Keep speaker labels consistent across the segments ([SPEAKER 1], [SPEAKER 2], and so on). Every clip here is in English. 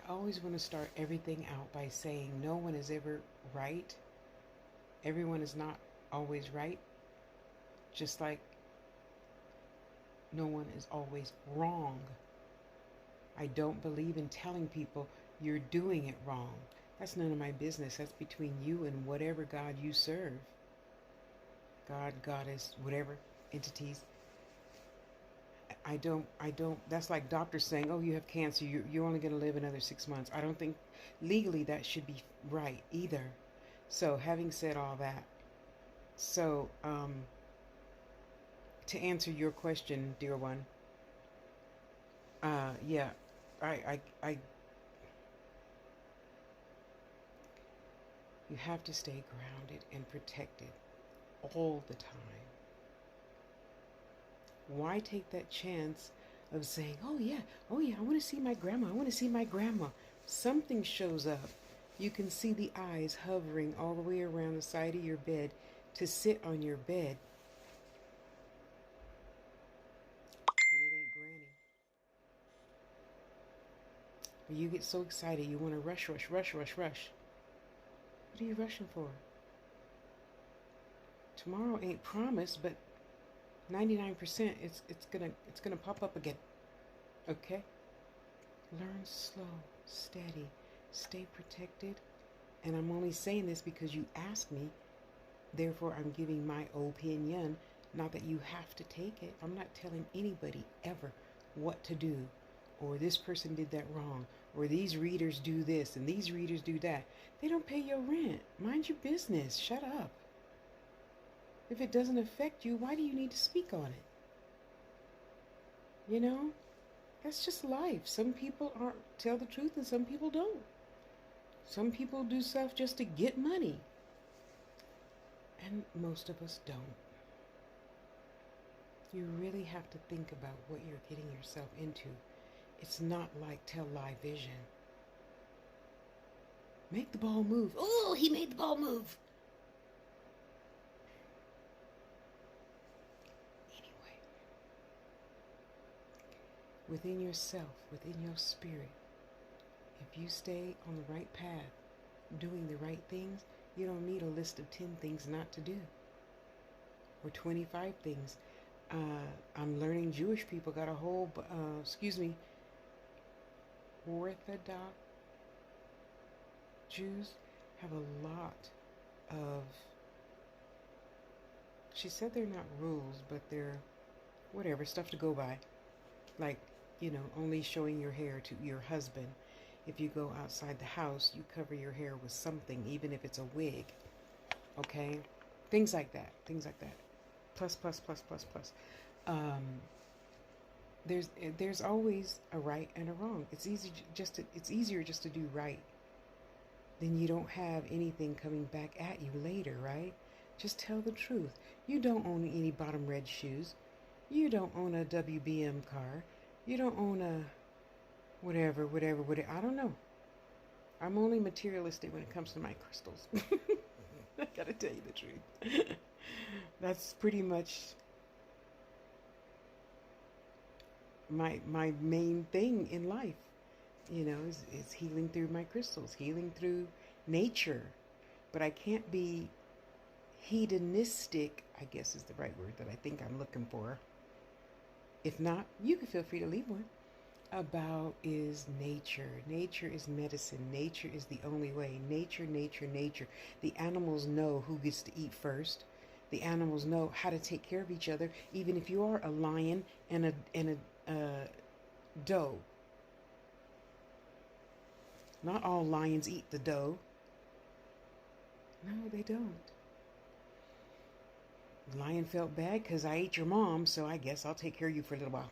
[SPEAKER 1] always want to start everything out by saying no one is ever right. Everyone is not always right. Just like no one is always wrong. I don't believe in telling people you're doing it wrong. That's none of my business. That's between you and whatever God you serve. God, goddess, whatever entities. I don't, that's like doctors saying, oh, you have cancer, you're only going to live another 6 months. I don't think legally that should be right either. So having said all that, so to answer your question, dear one, yeah, I, you have to stay grounded and protected all the time. Why take that chance of saying, oh yeah, I want to see my grandma, I want to see my grandma. Something shows up. You can see the eyes hovering all the way around the side of your bed to sit on your bed. And it ain't Granny. But you get so excited, you want to rush, rush, rush, rush, rush. What are you rushing for? Tomorrow ain't promised, but 99% it's gonna pop up again. Okay? Learn slow, steady, stay protected. And I'm only saying this because you asked me. Therefore, I'm giving my opinion. Not that you have to take it. I'm not telling anybody ever what to do. Or this person did that wrong. Or these readers do this and these readers do that. They don't pay your rent. Mind your business. Shut up. If it doesn't affect you, why do you need to speak on it? You know? That's just life. Some people aren't tell the truth and some people don't. Some people do stuff just to get money. And most of us don't. You really have to think about what you're getting yourself into. It's not like tell live vision. Make the ball move. Oh, he made the ball move. Anyway, within yourself, within your spirit, if you stay on the right path, doing the right things, you don't need a list of 10 things not to do. Or 25 things. I'm learning Jewish people got a whole, Orthodox Jews have a lot of, she said they're not rules, but they're whatever, stuff to go by. Like, only showing your hair to your husband. If you go outside the house, you cover your hair with something, even if it's a wig. Okay? Things like that. Things like that. Plus, plus, plus, plus, plus. There's always a right and a wrong. It's easier just to do right. Then you don't have anything coming back at you later, right? Just tell the truth. You don't own any bottom red shoes. You don't own a WBM car. You don't own a whatever. I don't know. I'm only materialistic when it comes to my crystals. I gotta tell you the truth. That's pretty much my main thing in life. Is healing through my crystals, healing through nature. But I can't be hedonistic, I guess is the right word that I think I'm looking for. If not, you can feel free to leave one. About is nature. Nature is medicine. Nature is the only way. Nature, nature, nature. The animals know who gets to eat first. The animals know how to take care of each other. Even if you are a lion and a doe. Not all lions eat the doe. No, they don't. The lion felt bad because I ate your mom, so I guess I'll take care of you for a little while.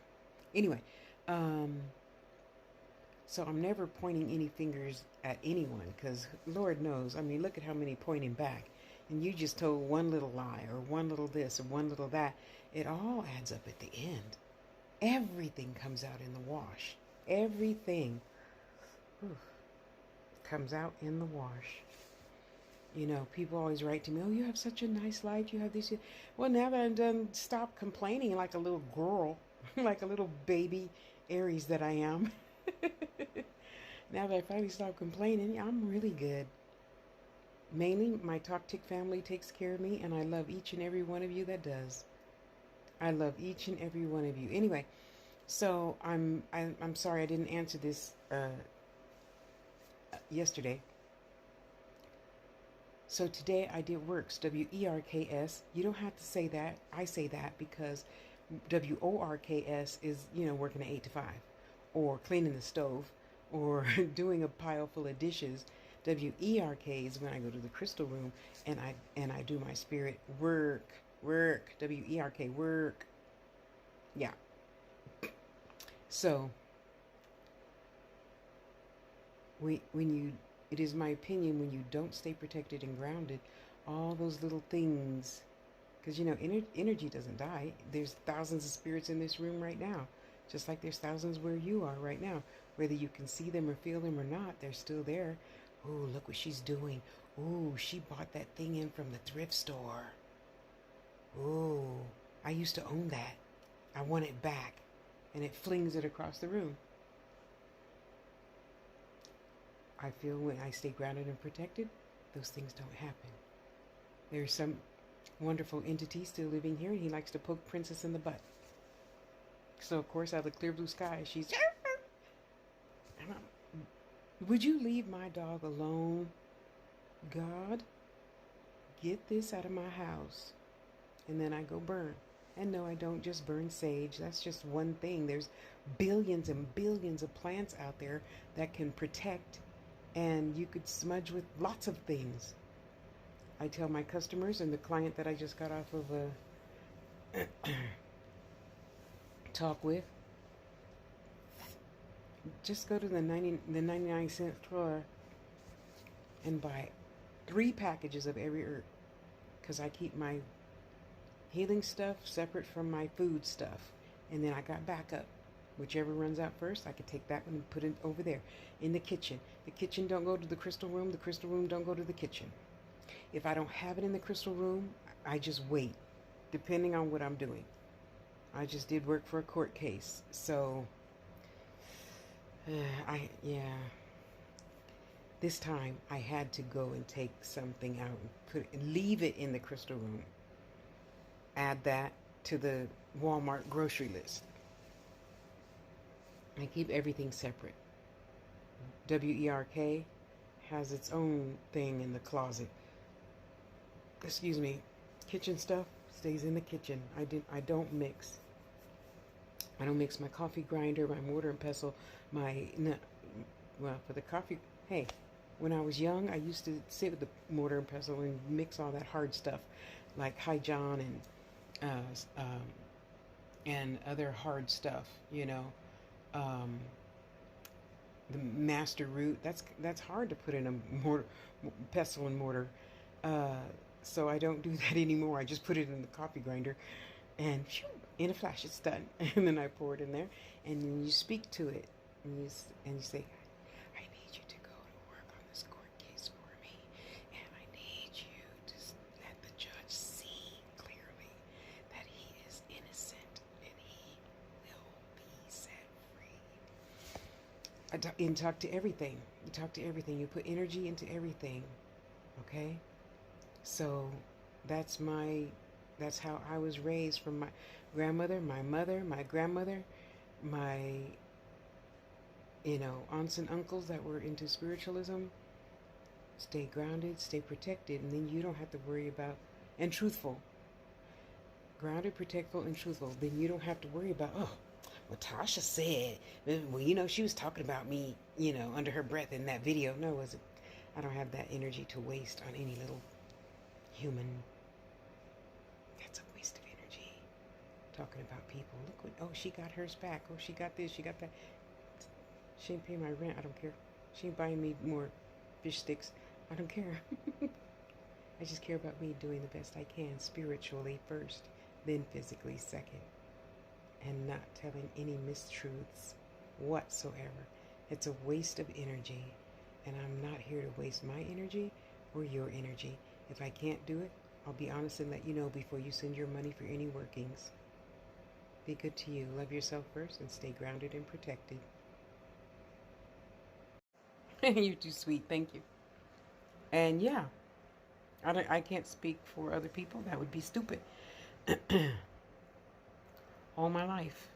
[SPEAKER 1] Anyway, so I'm never pointing any fingers at anyone because Lord knows, look at how many pointing back. And you just told one little lie or one little this or one little that. It all adds up at the end. Everything comes out in the wash. Everything comes out in the wash. People always write to me, oh, you have such a nice life. You have this. Well, now that I'm done, stop complaining like a little girl, like a little baby Aries that I am. Now that I finally stopped complaining, I'm really good. Mainly, my Talk family takes care of me, and I love each and every one of you that does. I love each and every one of you. Anyway, so I'm sorry I didn't answer this yesterday. So today I did works, WERKS. You don't have to say that. I say that because WORKS is, working at 8 to 5 or cleaning the stove or doing a pile full of dishes. WERK is when I go to the crystal room and I do my spirit work. WERK, work. Yeah. So it is my opinion, when you don't stay protected and grounded, all those little things, because energy doesn't die. There's thousands of spirits in this room right now, just like there's thousands where you are right now. Whether you can see them or feel them or not, they're still there. Oh, look what she's doing. Oh, she bought that thing in from the thrift store. Oh, I used to own that. I want it back. And it flings it across the room. I feel when I stay grounded and protected, those things don't happen. There's some wonderful entity still living here, and he likes to poke Princess in the butt. So, of course, out of the clear blue sky, she's... Would you leave my dog alone? God, get this out of my house. And then I go burn. And no, I don't just burn sage. That's just one thing. There's billions and billions of plants out there that can protect, and you could smudge with lots of things. I tell my customers, and the client that I just got off of a talk with, just go to the 99-cent store and buy 3 packages of every herb, because I keep my healing stuff separate from my food stuff, and then I got backup. Whichever runs out first, I could take that one and put it over there in the kitchen. The kitchen don't go to the crystal room. The crystal room don't go to the kitchen. If I don't have it in the crystal room, I just wait, depending on what I'm doing. I just did work for a court case, so this time I had to go and take something out and leave it in the crystal room. Add that to the Walmart grocery list. I keep everything separate. WERK has its own thing in the closet. Excuse me. Kitchen stuff stays in the kitchen. I don't mix. I don't mix my coffee grinder, my mortar and pestle, for the coffee. Hey, when I was young, I used to sit with the mortar and pestle and mix all that hard stuff, like High John and other hard stuff, the master root. That's hard to put in a pestle and mortar. So I don't do that anymore. I just put it in the coffee grinder, and in a flash it's done. And then I pour it in there, and then you speak to it, and you say, I need you to go to work on this court case for me, and I need you to let the judge see clearly that he is innocent and he will be set free. And talk to everything. You talk to everything. You put energy into everything. Okay? So that's how I was raised, from my grandmother, my mother, my grandmother, my aunts and uncles that were into spiritualism. Stay grounded, stay protected, and then you don't have to worry about, and truthful. Grounded, protectful, and truthful. Then you don't have to worry about, well, Tasha said, well, she was talking about me, under her breath in that video. No, I don't have that energy to waste on any little human. That's a waste of energy. Talking about people. Look what, she got hers back. Oh, she got this, she got that. She ain't paying my rent. I don't care. She ain't buying me more fish sticks. I don't care. I just care about me doing the best I can, spiritually first, then physically second. And not telling any mistruths whatsoever. It's a waste of energy. And I'm not here to waste my energy or your energy. If I can't do it, I'll be honest and let you know before you send your money for any workings. Be good to you. Love yourself first and stay grounded and protected. You're too sweet. Thank you. And yeah, I can't speak for other people. That would be stupid. All my life.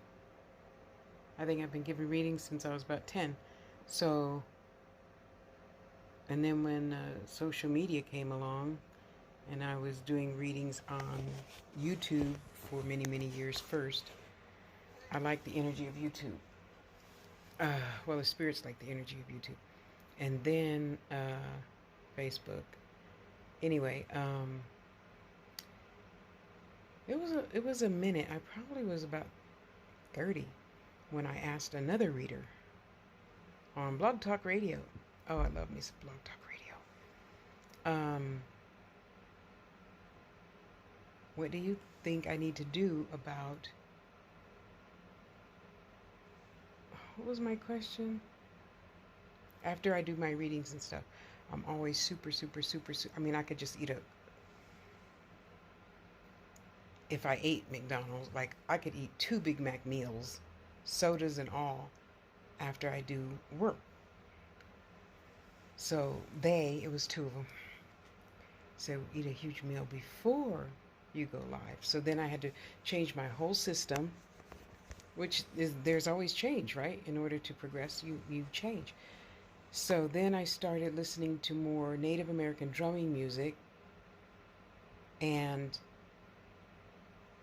[SPEAKER 1] I think I've been giving readings since I was about 10. So, and then when social media came along and I was doing readings on YouTube for many, many years first, I like the energy of YouTube. Well, the spirits like the energy of YouTube. And then Facebook. Anyway, it was a minute. I probably was about 30 when I asked another reader on Blog Talk Radio. Oh, I love me some Blog Talk Radio. What do you think I need to do about... What was my question? After I do my readings and stuff, I'm always super, I mean, I could just eat if I ate McDonald's, like I could eat 2 Big Mac meals, sodas and all, after I do work. So it was 2 of them. So eat a huge meal before you go live. So then I had to change my whole system, which is, there's always change, right? In order to progress, you change. So then I started listening to more Native American drumming music. And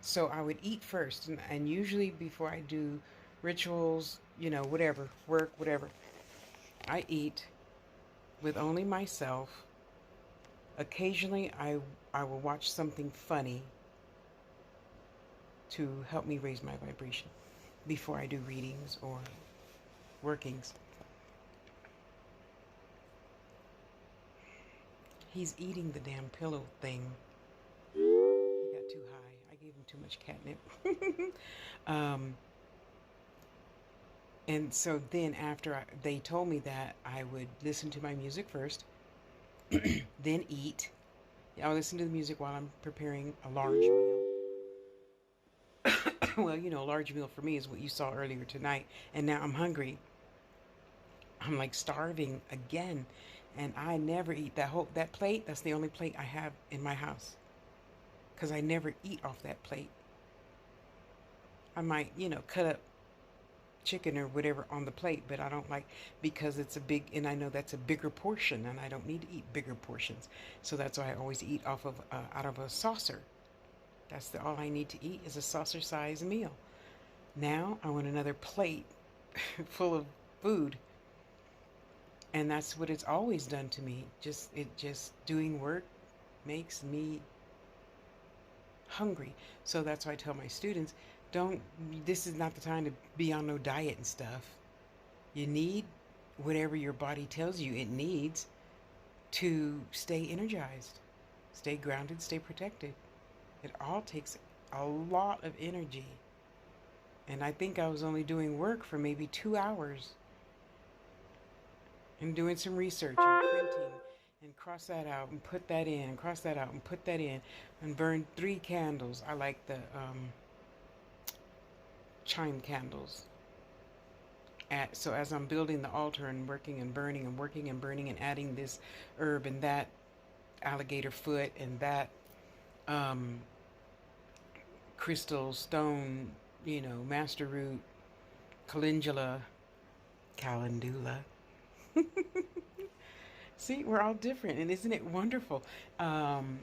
[SPEAKER 1] so I would eat first. And usually before I do rituals, whatever, work, whatever, I eat with only myself. Occasionally I will watch something funny to help me raise my vibration before I do readings or workings. He's eating the damn pillow thing. He got too high. I gave him too much catnip. And so then after they told me that, I would listen to my music first, then eat. I'll listen to the music while I'm preparing a large meal. Well, a large meal for me is what you saw earlier tonight. And now I'm hungry. I'm like starving again. And I never eat that plate. That's the only plate I have in my house. Because I never eat off that plate. I might, cut up chicken or whatever on the plate, but I don't like, because it's and I know that's a bigger portion, and I don't need to eat bigger portions. So that's why I always eat out of a saucer. That's all I need to eat is a saucer-sized meal. Now I want another plate full of food. And that's what it's always done to me. Just doing work makes me hungry. So that's why I tell my students, this is not the time to be on no diet and stuff. You need whatever your body tells you it needs to stay energized, stay grounded, stay protected. It all takes a lot of energy. And I think I was only doing work for maybe 2 hours. And doing some research and printing and cross that out and put that in and cross that out and put that in and burn 3 candles. I like the chime candles. So as I'm building the altar and working and burning and working and burning and adding this herb and that alligator foot and that crystal stone, master root, calendula. See, we're all different, and isn't it wonderful? And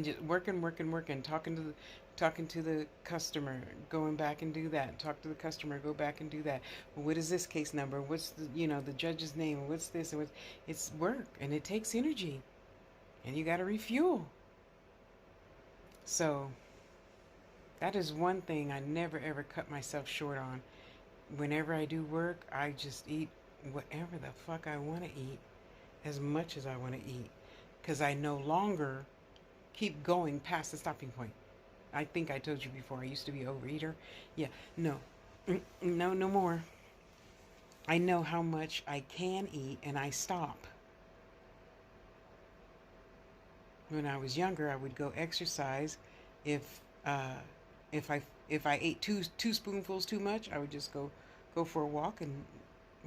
[SPEAKER 1] just working, talking to the customer, going back and do that. Talk to the customer, go back and do that. Well, what is this case number? What's the judge's name? What's this? It's work, and it takes energy, and you got to refuel. So that is one thing I never ever cut myself short on. Whenever I do work, I just eat whatever the fuck I want to eat, as much as I want to eat, because I no longer keep going past the stopping point. I think I told you before, I used to be an overeater. Yeah, no more. I know how much I can eat, and I stop. When I was younger, I would go exercise. If I ate two spoonfuls too much, I would just go for a walk and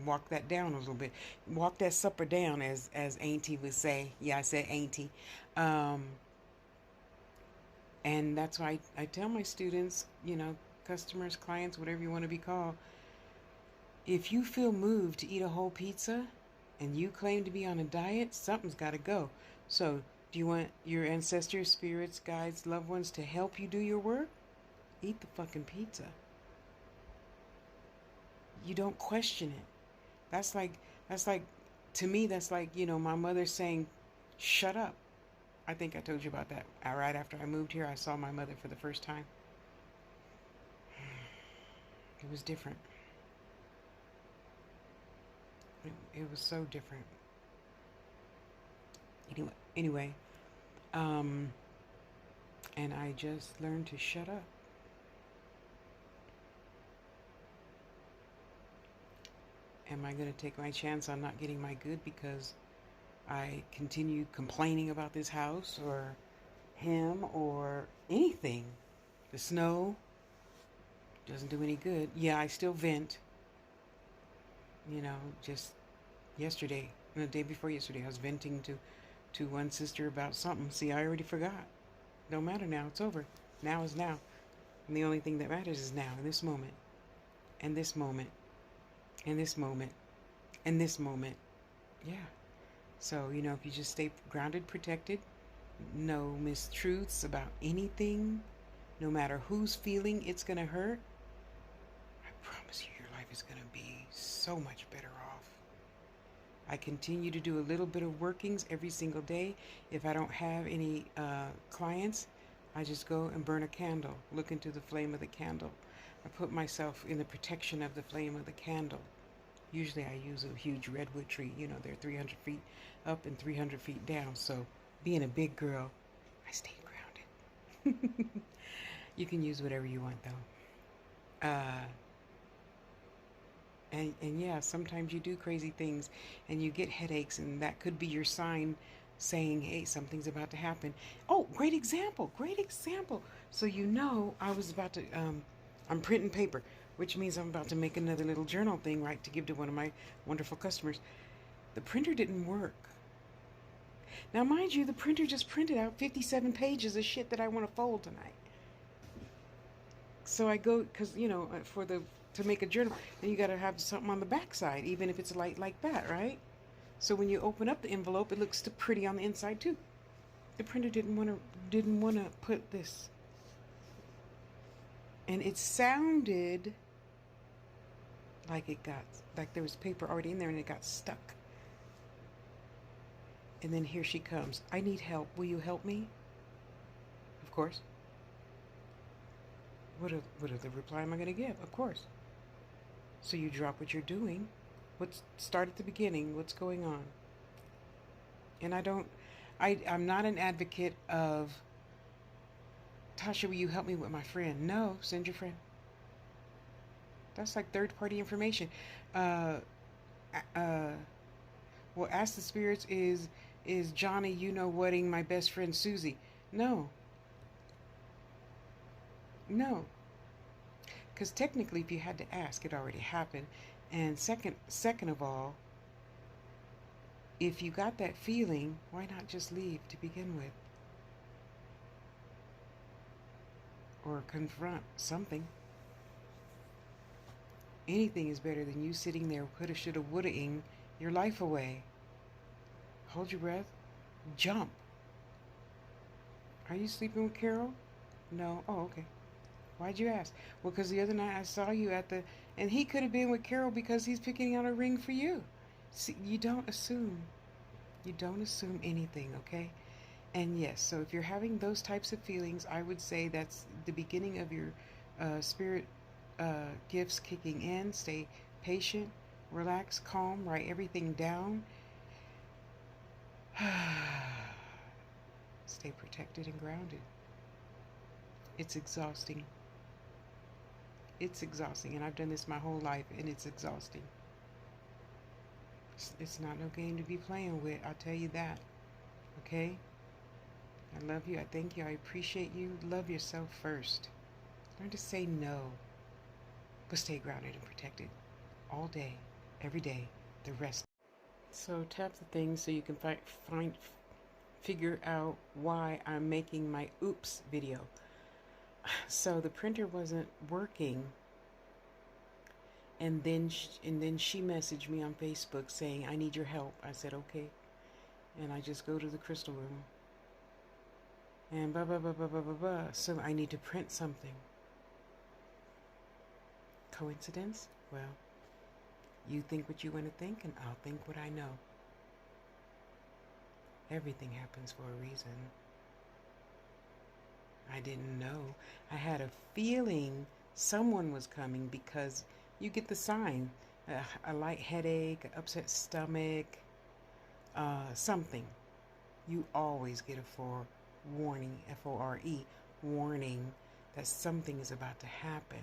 [SPEAKER 1] walk that down a little bit. Walk that supper down, as Auntie would say. Yeah, I said Auntie. Um, and that's why I tell my students, customers, clients, whatever you want to be called, if you feel moved to eat a whole pizza and you claim to be on a diet, something's got to go. So, do you want your ancestors, spirits, guides, loved ones to help you do your work? Eat the fucking pizza. You don't question it. That's like to me that's like, my mother saying, "Shut up." I think I told you about that. Right after I moved here, I saw my mother for the first time. It was different. It was so different. Anyway, um, and I just learned to shut up. Am I going to take my chance on not getting my good because I continue complaining about this house or him or anything? The snow doesn't do any good. Yeah, I still vent. Just yesterday, the day before yesterday, I was venting to one sister about something. See, I already forgot. Don't matter now. It's over. Now is now. And the only thing that matters is now, in this moment, and this moment, and this moment, and this moment. Yeah. So, if you just stay grounded, protected, no mistruths about anything, no matter whose feeling it's going to hurt, I promise you your life is going to be so much better off. I continue to do a little bit of workings every single day. If I don't have any clients, I just go and burn a candle, look into the flame of the candle. I put myself in the protection of the flame of the candle. Usually I use a huge redwood tree. They're 300 feet up and 300 feet down. So being a big girl, I stay grounded. You can use whatever you want though. And yeah, sometimes you do crazy things and you get headaches, and that could be your sign saying, hey, something's about to happen. Oh, great example. Great example. So I was about to I'm printing paper, which means I'm about to make another little journal thing, right, to give to one of my wonderful customers. The printer didn't work. Now, mind you, the printer just printed out 57 pages of shit that I want to fold tonight. So I go, because, to make a journal, and you got to have something on the backside, even if it's light like that, right? So when you open up the envelope, it looks pretty on the inside too. The printer didn't want to put this, and it sounded like there was paper already in there, and it got stuck. And then here she comes. I need help. Will you help me? Of course. What other reply am I going to give? Of course. So you drop what you're doing. Start at the beginning. What's going on? And I'm not an advocate of, Tasha, will you help me with my friend? No, send your friend. That's like third-party information. Well, ask the spirits, is Johnny, whatting my best friend Susie? No. No. Because technically, if you had to ask, it already happened. And second of all, if you got that feeling, why not just leave to begin with? Or confront something. Anything is better than you sitting there coulda, shoulda, woulda-ing your life away. Hold your breath. Jump. Are you sleeping with Carol? No. Oh, okay. Why'd you ask? Well, because the other night I saw you and he could have been with Carol because he's picking out a ring for you. See, you don't assume. You don't assume anything, okay? And yes, so if you're having those types of feelings, I would say that's the beginning of your spirit gifts kicking in. Stay patient, relax, calm, write everything down. Stay protected and grounded. It's exhausting. It's exhausting, and I've done this my whole life, and it's exhausting. It's not no game to be playing with, I'll tell you that. Okay? I love you. I thank you. I appreciate you. Love yourself first. Learn to say no, but stay grounded and protected all day. every day, the rest. So tap the thing so you can figure out why I'm making my oops video. So the printer wasn't working, and then she messaged me on Facebook saying, I need your help. I said, okay. And I just go to the crystal room and blah blah blah blah blah blah blah. So I need to print something. Coincidence? Well, you think what you want to think, and I'll think what I know. Everything happens for a reason. I didn't know. I had a feeling someone was coming because you get the sign. A light headache, an upset stomach, something. You always get a forewarning, F-O-R-E, warning that something is about to happen.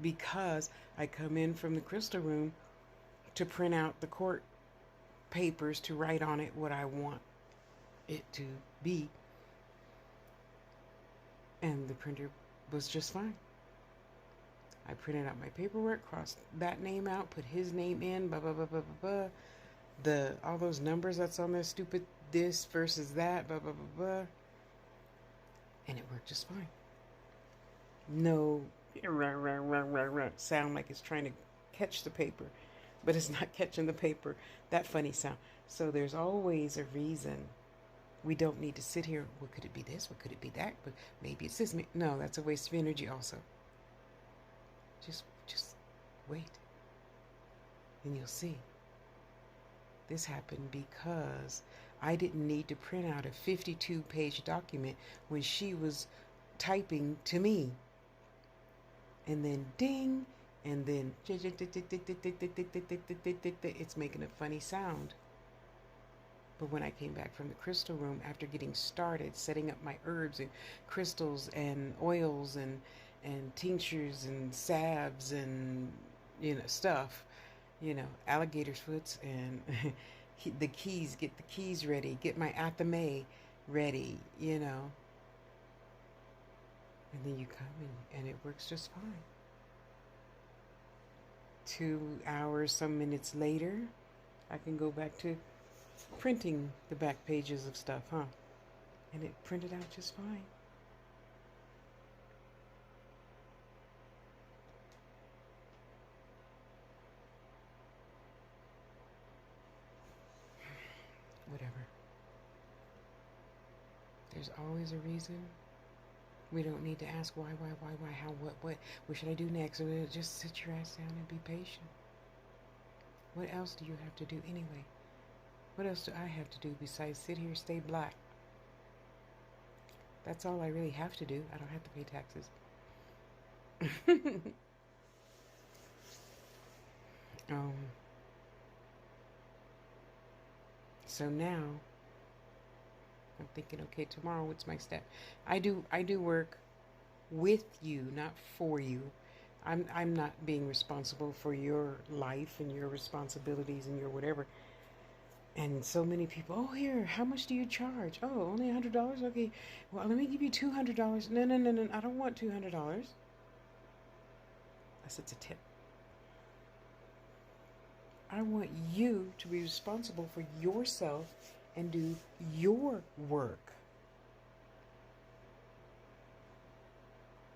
[SPEAKER 1] Because I come in from the crystal room to print out the court papers to write on it what I want it to be. And the printer was just fine. I printed out my paperwork, crossed that name out, put his name in, blah, blah, blah, blah, blah, blah. All those numbers that's on there, stupid this versus that, blah, blah, blah, blah. And it worked just fine. No sound like it's trying to catch the paper, but it's not catching the paper. That funny sound. So there's always a reason. We don't need to sit here, what could it be this? What could it be that? But maybe it's this. No, that's a waste of energy also. Just wait. And you'll see. This happened because I didn't need to print out a 52-page document when she was typing to me. And then ding, and then it's making a funny sound. But when I came back from the crystal room after getting started, setting up my herbs and crystals and oils and tinctures and salves and, stuff, alligator's foots and the keys, get the keys ready, get my athame ready, And then you come and it works just fine. 2 hours, some minutes later, I can go back to printing the back pages of stuff, And it printed out just fine. Whatever. There's always a reason. We don't need to ask why, how, what should I do next? Just sit your ass down and be patient. What else do you have to do anyway? What else do I have to do besides sit here, stay black? That's all I really have to do. I don't have to pay taxes. So now I'm thinking, okay, tomorrow what's my step? I do work with you, not for you. I'm not being responsible for your life and your responsibilities and your whatever. And so many people, oh, here, how much do you charge? Oh, only $100? Okay, well, let me give you $200. No, I don't want $200. I said it's a tip. I want you to be responsible for yourself and do your work.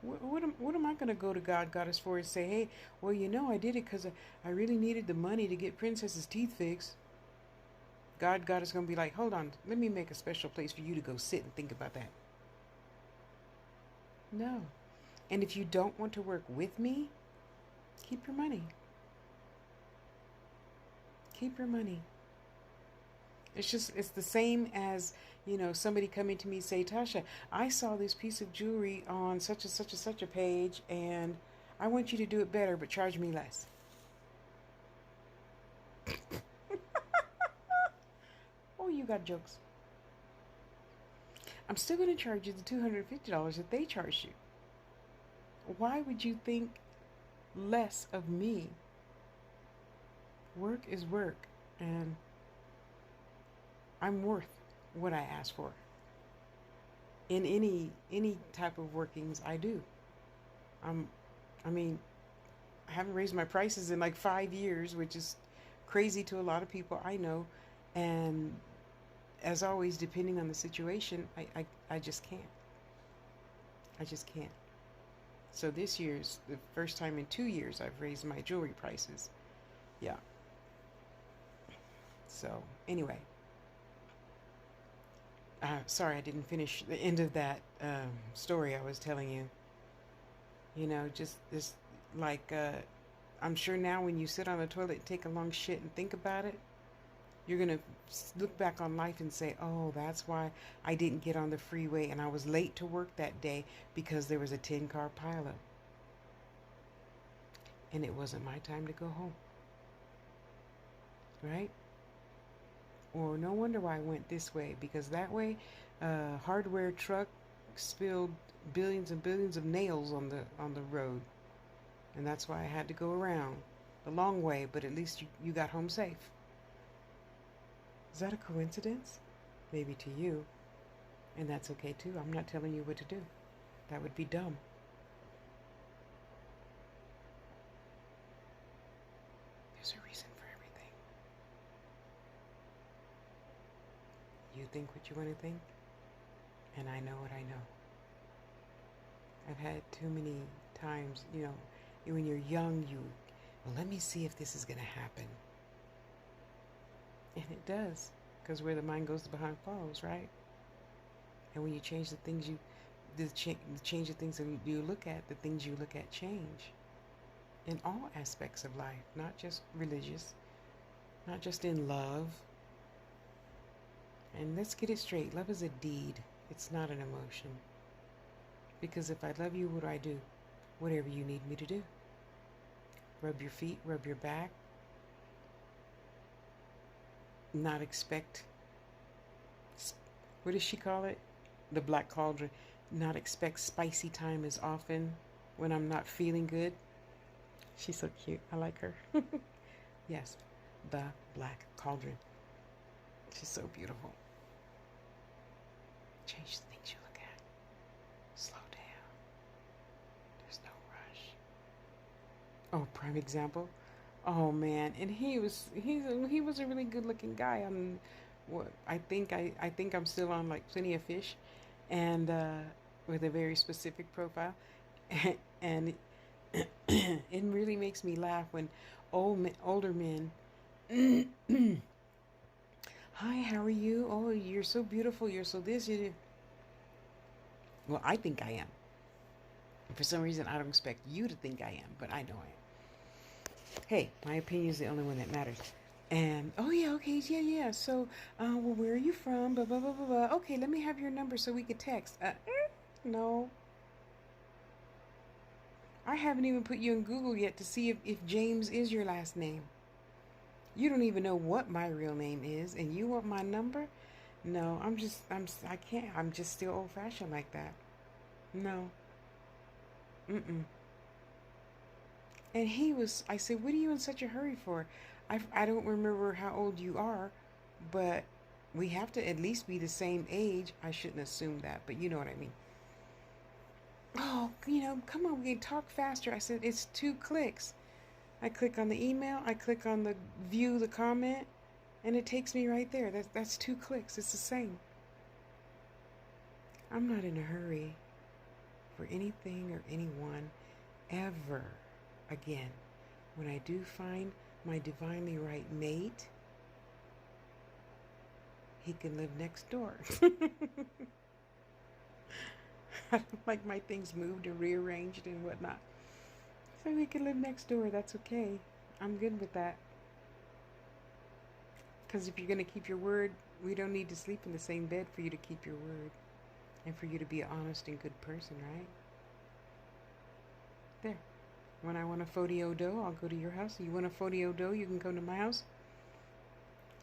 [SPEAKER 1] What am I going to go to God, Goddess, for and say, hey, well, I did it because I really needed the money to get Princess's teeth fixed. God is going to be like, hold on, let me make a special place for you to go sit and think about that. No. And if you don't want to work with me, keep your money. Keep your money. It's the same as, somebody coming to me say, Tasha, I saw this piece of jewelry on such and such a page, and I want you to do it better, but charge me less. Oh, you got jokes. I'm still going to charge you the $250 that they charged you. Why would you think less of me? Work is work, and I'm worth what I ask for. In any type of workings I do. I haven't raised my prices in like 5 years, which is crazy to a lot of people I know. And as always, depending on the situation, I just can't. I just can't. So this year's the first time in 2 years I've raised my jewelry prices. Yeah. So anyway, sorry I didn't finish the end of that story I was telling you. You know, just this, like, I'm sure now when you sit on the toilet, take a long shit and think about it, you're going to look back on life and say, oh, that's why I didn't get on the freeway and I was late to work that day because there was a 10-car pileup. And it wasn't my time to go home. Right? Or no wonder why I went this way, because that way a hardware truck spilled billions and billions of nails on the road. And that's why I had to go around the long way, but at least you got home safe. Is that a coincidence? Maybe to you. And that's okay too. I'm not telling you what to do. That would be dumb. There's a reason for everything. You think what you want to think, and I know what I know. I've had too many times, you know, when you're young, well, let me see if this is going to happen. And it does, because where the mind goes, the behind follows, right? And when you change the things change the things that you look at, the things you look at change. In all aspects of life, not just religious, not just in love. And let's get it straight. Love is a deed. It's not an emotion. Because if I love you, what do I do? Whatever you need me to do. Rub your feet, rub your back. Not expect, what does she call it? The black cauldron. Not expect spicy time as often when I'm not feeling good. She's so cute. I like her. Yes, the black cauldron. She's so beautiful. Change the things you look at. Slow down. There's no rush. Oh, prime example. Oh man, and he was a really good looking guy. I think I'm still on like Plenty of Fish, and with a very specific profile, and it really makes me laugh when older men. Hi, how are you? Oh, you're so beautiful. You're so this. Well, I think I am. For some reason, I don't expect you to think I am, but I know I am. Hey, my opinion is the only one that matters. And, oh yeah, okay, yeah. So, well, where are you from? Blah, blah, blah, blah, blah. Okay, let me have your number so we could text. No. I haven't even put you in Google yet to see if James is your last name. You don't even know what my real name is, and you want my number? No, I can't. I'm just still old-fashioned like that. No. Mm-mm. And I said, what are you in such a hurry for? I don't remember how old you are, but we have to at least be the same age. I shouldn't assume that, but you know what I mean. Oh, come on, we can talk faster. I said, it's 2 clicks. I click on the email, I click on the view the comment, and it takes me right there. That's 2 clicks. It's the same. I'm not in a hurry for anything or anyone ever again. When I do find my divinely right mate, he can live next door. I don't like my things moved or rearranged and whatnot. So he can live next door. That's okay. I'm good with that. Because if you're going to keep your word, we don't need to sleep in the same bed for you to keep your word. And for you to be an honest and good person, right? There. When I want a photo dough, I'll go to your house. You want a photo dough, you can come to my house.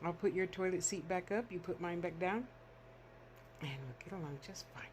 [SPEAKER 1] I'll put your toilet seat back up. You put mine back down. And we'll get along just fine.